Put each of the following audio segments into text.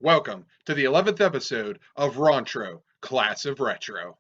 Welcome to the 11th episode of Rontro, Class of Retro.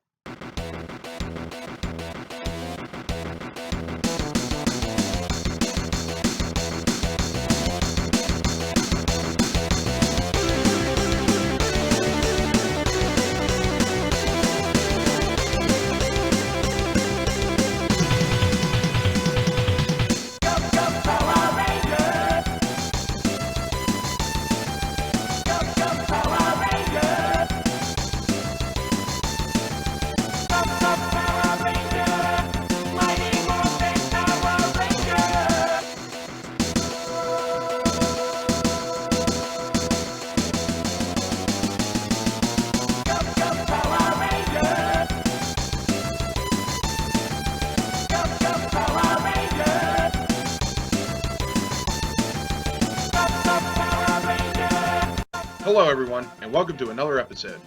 Hello everyone, and welcome to another episode.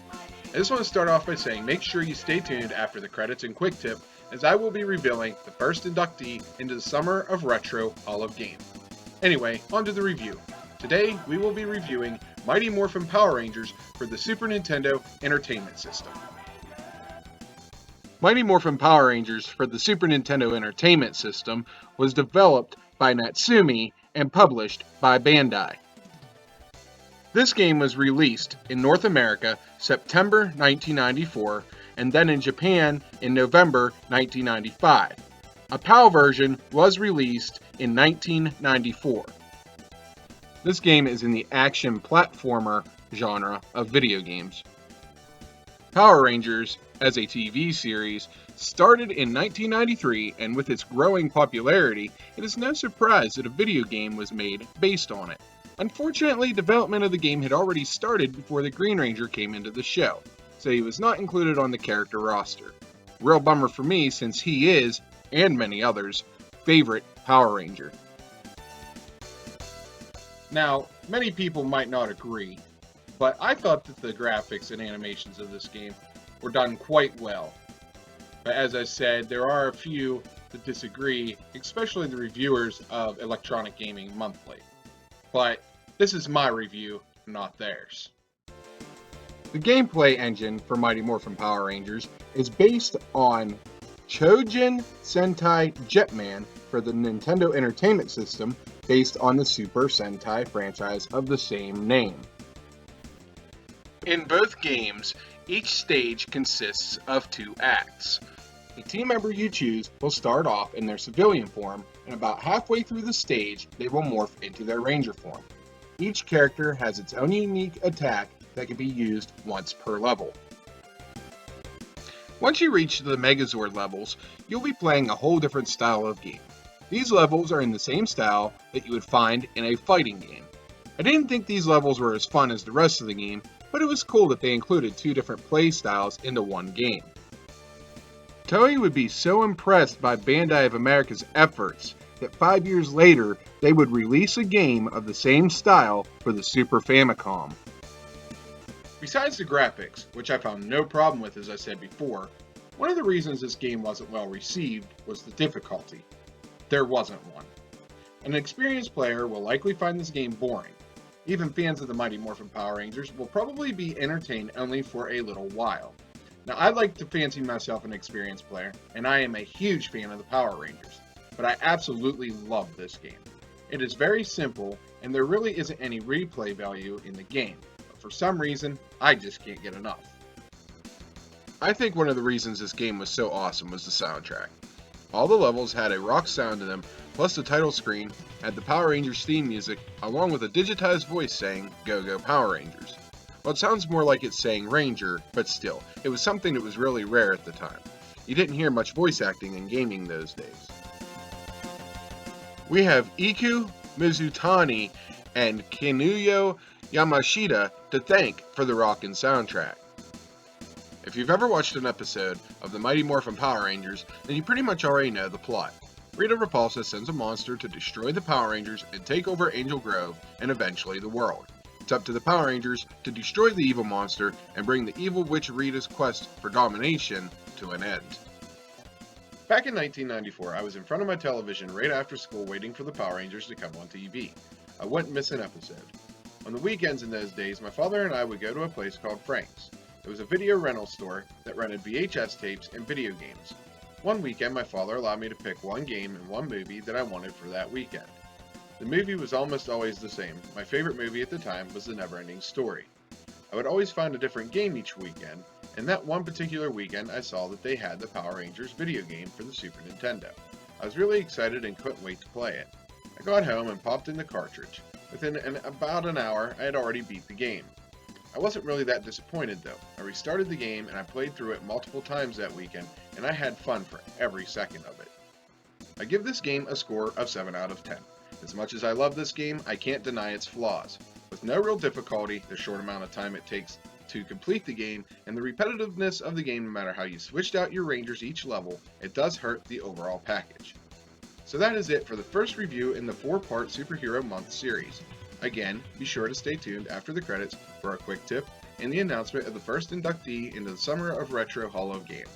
I just want to start off by saying make sure you stay tuned after the credits and quick tip, as I will be revealing the first inductee into the Summer of Retro Hall of Game. Anyway, on to the review. Today, we will be reviewing Mighty Morphin Power Rangers for the Super Nintendo Entertainment System. Mighty Morphin Power Rangers for the Super Nintendo Entertainment System was developed by Natsumi and published by Bandai. This game was released in North America September 1994 and then in Japan in November 1995. A PAL version was released in 1994. This game is in the action platformer genre of video games. Power Rangers, as a TV series, started in 1993, and with its growing popularity, it is no surprise that a video game was made based on it. Unfortunately, development of the game had already started before the Green Ranger came into the show, so he was not included on the character roster. Real bummer for me, since he is, and many others, favorite Power Ranger. Now, many people might not agree, but I thought that the graphics and animations of this game were done quite well. But as I said, there are a few that disagree, especially the reviewers of Electronic Gaming Monthly. But this is my review, not theirs. The gameplay engine for Mighty Morphin Power Rangers is based on Chojin Sentai Jetman for the Nintendo Entertainment System, based on the Super Sentai franchise of the same name. In both games, each stage consists of 2 acts. The team member you choose will start off in their civilian form, and about halfway through the stage, they will morph into their Ranger form. Each character has its own unique attack that can be used once per level. Once you reach the Megazord levels, you'll be playing a whole different style of game. These levels are in the same style that you would find in a fighting game. I didn't think these levels were as fun as the rest of the game, but it was cool that they included 2 different play styles into one game. Toei would be so impressed by Bandai of America's efforts that 5 years later, they would release a game of the same style for the Super Famicom. Besides the graphics, which I found no problem with as I said before, one of the reasons this game wasn't well received was the difficulty. There wasn't one. An experienced player will likely find this game boring. Even fans of the Mighty Morphin Power Rangers will probably be entertained only for a little while. Now, I like to fancy myself an experienced player, and I am a huge fan of the Power Rangers, but I absolutely love this game. It is very simple, and there really isn't any replay value in the game, but for some reason, I just can't get enough. I think one of the reasons this game was so awesome was the soundtrack. All the levels had a rock sound to them, plus the title screen had the Power Rangers theme music, along with a digitized voice saying, "Go Go Power Rangers." Well, it sounds more like it's saying Ranger, but still, it was something that was really rare at the time. You didn't hear much voice acting in gaming those days. We have Iku Mizutani and Kinuyo Yamashita to thank for the rockin' soundtrack. If you've ever watched an episode of the Mighty Morphin Power Rangers, then you pretty much already know the plot. Rita Repulsa sends a monster to destroy the Power Rangers and take over Angel Grove and eventually the world. It's up to the Power Rangers to destroy the evil monster and bring the evil witch Rita's quest for domination to an end. Back in 1994, I was in front of my television right after school waiting for the Power Rangers to come on TV. I wouldn't miss an episode. On the weekends in those days, my father and I would go to a place called Frank's. It was a video rental store that rented VHS tapes and video games. One weekend, my father allowed me to pick one game and one movie that I wanted for that weekend. The movie was almost always the same. My favorite movie at the time was The Never-Ending Story. I would always find a different game each weekend, and that one particular weekend I saw that they had the Power Rangers video game for the Super Nintendo. I was really excited and couldn't wait to play it. I got home and popped in the cartridge. Within about an hour, I had already beat the game. I wasn't really that disappointed though. I restarted the game and I played through it multiple times that weekend, and I had fun for every second of it. I give this game a score of 7 out of 10. As much as I love this game, I can't deny its flaws. With no real difficulty, the short amount of time it takes to complete the game, and the repetitiveness of the game no matter how you switched out your Rangers each level, it does hurt the overall package. So that is it for the first review in the 4-part Superhero Month series. Again, be sure to stay tuned after the credits for a quick tip and the announcement of the first inductee into the Summer of Retro Hall of Game.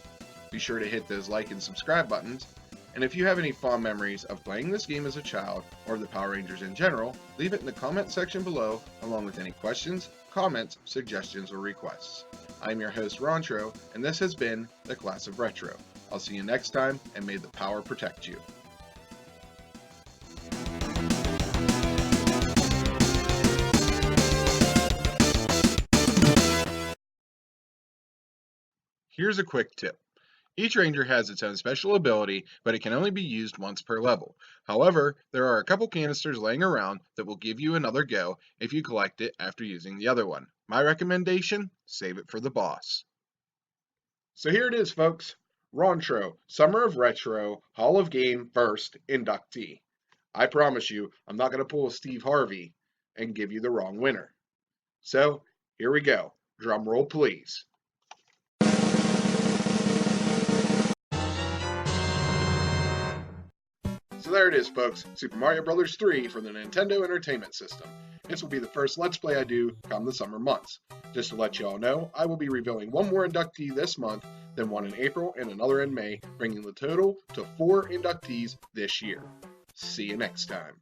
Be sure to hit those like and subscribe buttons, and if you have any fond memories of playing this game as a child or the Power Rangers in general, leave it in the comment section below along with any questions, comments, suggestions, or requests. I'm your host Rontro, and this has been the Class of Retro. I'll see you next time, and may the power protect you. Here's a quick tip. Each Ranger has its own special ability, but it can only be used once per level. However, there are a couple canisters laying around that will give you another go if you collect it after using the other one. My recommendation, save it for the boss. So here it is, folks. Rontro, Summer of Retro, Hall of Game first inductee. I promise you, I'm not going to pull a Steve Harvey and give you the wrong winner. So, here we go. Drum roll, please. So there it is, folks, Super Mario Bros. 3 for the Nintendo Entertainment System. This will be the first Let's Play I do come the summer months. Just to let you all know, I will be revealing one more inductee this month, then one in April and another in May, bringing the total to 4 inductees this year. See you next time.